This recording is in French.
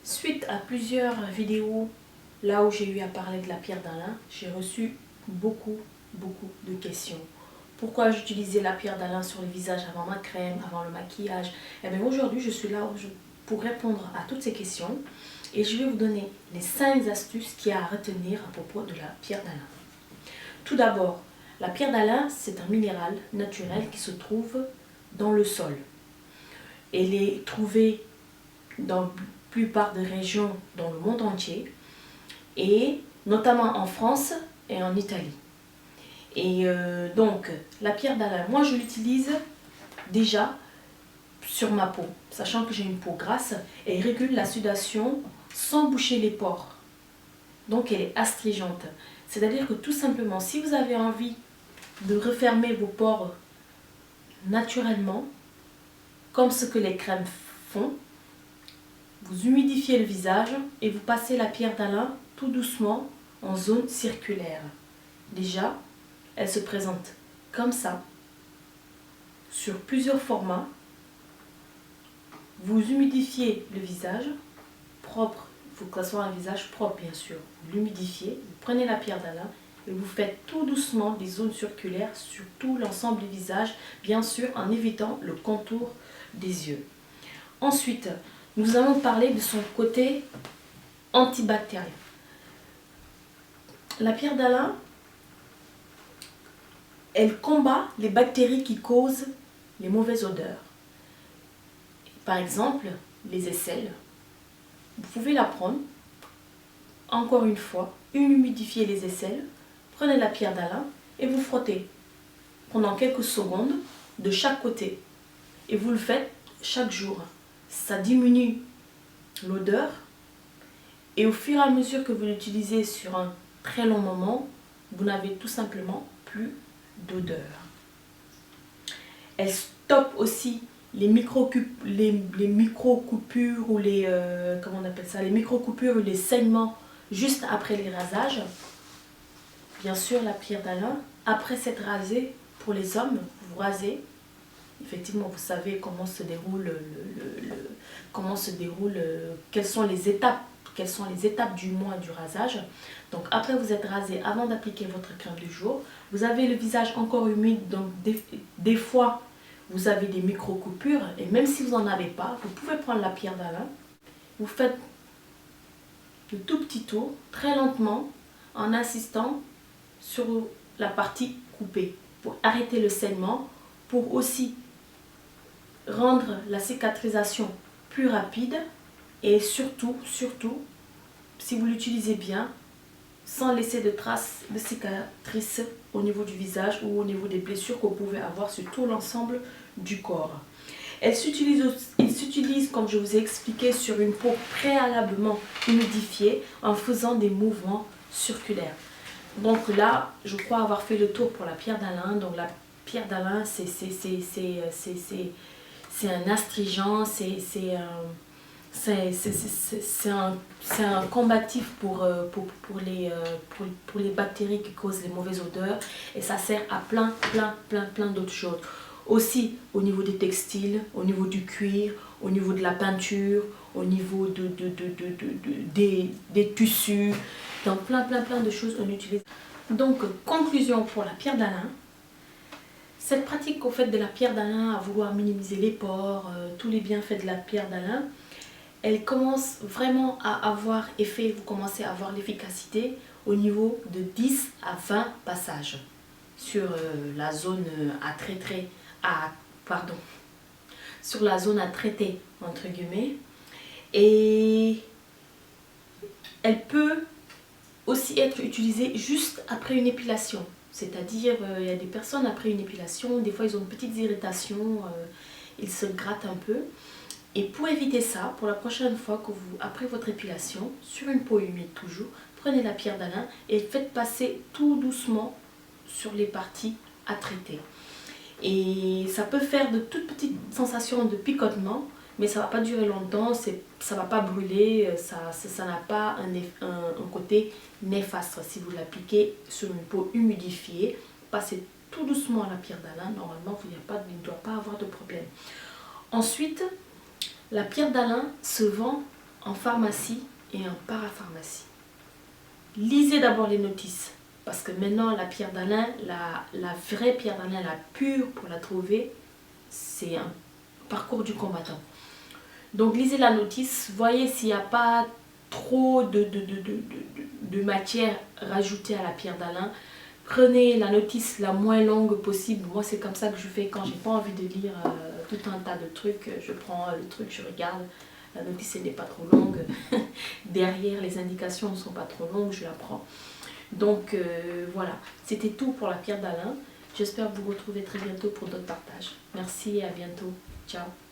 Suite à plusieurs vidéos, là où j'ai eu à parler de la pierre d'Alain, j'ai reçu beaucoup de questions. Pourquoi j'utilisais la pierre d'Alain sur le visage avant ma crème, avant le maquillage? Et bien aujourd'hui, je suis là pour répondre à toutes ces questions et je vais vous donner les 5 astuces qu'il y a à retenir à propos de la pierre d'Alain. Tout d'abord, la pierre d'Alain, c'est un minéral naturel qui se trouve dans le sol. Elle est trouvée dans la plupart des régions dans le monde entier et notamment en France et en Italie. Et donc la pierre d'Alain, moi je l'utilise déjà sur ma peau, sachant que j'ai une peau grasse et elle régule la sudation sans boucher les pores. Donc elle est astringente. C'est-à-dire que tout simplement, si vous avez envie de refermer vos pores naturellement, comme ce que les crèmes font, vous humidifiez le visage et vous passez la pierre d'Alain tout doucement en zone circulaire. Déjà, elle se présente comme ça, sur plusieurs formats. Vous humidifiez le visage, propre, il faut que ce soit un visage propre bien sûr. Vous l'humidifiez, vous prenez la pierre d'Alain et vous faites tout doucement des zones circulaires sur tout l'ensemble du visage, bien sûr en évitant le contour des yeux. Ensuite, nous allons parler de son côté antibactérien. La pierre d'Alain, elle combat les bactéries qui causent les mauvaises odeurs. Par exemple, les aisselles. Vous pouvez la prendre, encore une fois, humidifiez les aisselles, prenez la pierre d'Alain et vous frottez pendant quelques secondes de chaque côté. Et vous le faites chaque jour. Ça diminue l'odeur et au fur et à mesure que vous l'utilisez sur un très long moment, vous n'avez tout simplement plus d'odeur. Elle stoppe aussi les micro-coupures ou les comment on appelle ça, les micro-coupures ou les saignements juste après les rasages. Bien sûr, la pierre d'Alain, après s'être rasé, pour les hommes, vous rasez. Effectivement, vous savez comment se déroule quelles sont les étapes du mois du rasage. Donc après vous êtes rasé, avant d'appliquer votre crème du jour, vous avez le visage encore humide, donc des fois vous avez des micro-coupures et même si vous n'en avez pas, vous pouvez prendre la pierre d'Alain, vous faites de tout petits tours, très lentement, en insistant sur la partie coupée pour arrêter le saignement, pour aussi rendre la cicatrisation plus rapide et surtout, si vous l'utilisez bien, sans laisser de traces de cicatrices au niveau du visage ou au niveau des blessures que vous pouvez avoir sur tout l'ensemble du corps. Elle s'utilise, comme je vous ai expliqué, sur une peau préalablement humidifiée en faisant des mouvements circulaires. Donc là, je crois avoir fait le tour pour la pierre d'Alain. Donc la pierre d'Alain, c'est un astringent, c'est un combatif pour les bactéries qui causent les mauvaises odeurs et ça sert à plein d'autres choses. Aussi au niveau des textiles, au niveau du cuir, au niveau de la peinture, au niveau des tissus, dans plein de choses on utilise. Donc conclusion pour la pierre d'Alain. Cette pratique au fait de la pierre d'Alain, à vouloir minimiser les pores, tous les bienfaits de la pierre d'Alain, elle commence vraiment à avoir effet, vous commencez à avoir l'efficacité au niveau de 10 à 20 passages sur la zone sur la zone à traiter entre guillemets. Et elle peut aussi être utilisée juste après une épilation. C'est-à-dire, il y a des personnes après une épilation, des fois ils ont de petites irritations, ils se grattent un peu. Et pour éviter ça, pour la prochaine fois que vous, après votre épilation, sur une peau humide toujours, prenez la pierre d'Alain et faites passer tout doucement sur les parties à traiter. Et ça peut faire de toutes petites sensations de picotement, mais ça ne va pas durer longtemps, ça ne va pas brûler, ça n'a pas un côté néfaste. Si vous l'appliquez sur une peau humidifiée, passez tout doucement la pierre d'Alain, normalement il ne doit pas avoir de problème. Ensuite, la pierre d'Alain se vend en pharmacie et en parapharmacie. Lisez d'abord les notices, parce que maintenant la pierre d'Alain, la vraie pierre d'Alain, la pure, pour la trouver, c'est un parcours du combattant. Donc lisez la notice, voyez s'il n'y a pas trop de matière rajoutée à la pierre d'Alain. Prenez la notice la moins longue possible. Moi c'est comme ça que je fais quand j'ai pas envie de lire tout un tas de trucs. Je prends le truc, je regarde. La notice elle n'est pas trop longue. Derrière les indications ne sont pas trop longues, je la prends. Donc voilà, c'était tout pour la pierre d'Alain. J'espère vous retrouver très bientôt pour d'autres partages. Merci et à bientôt. Ciao.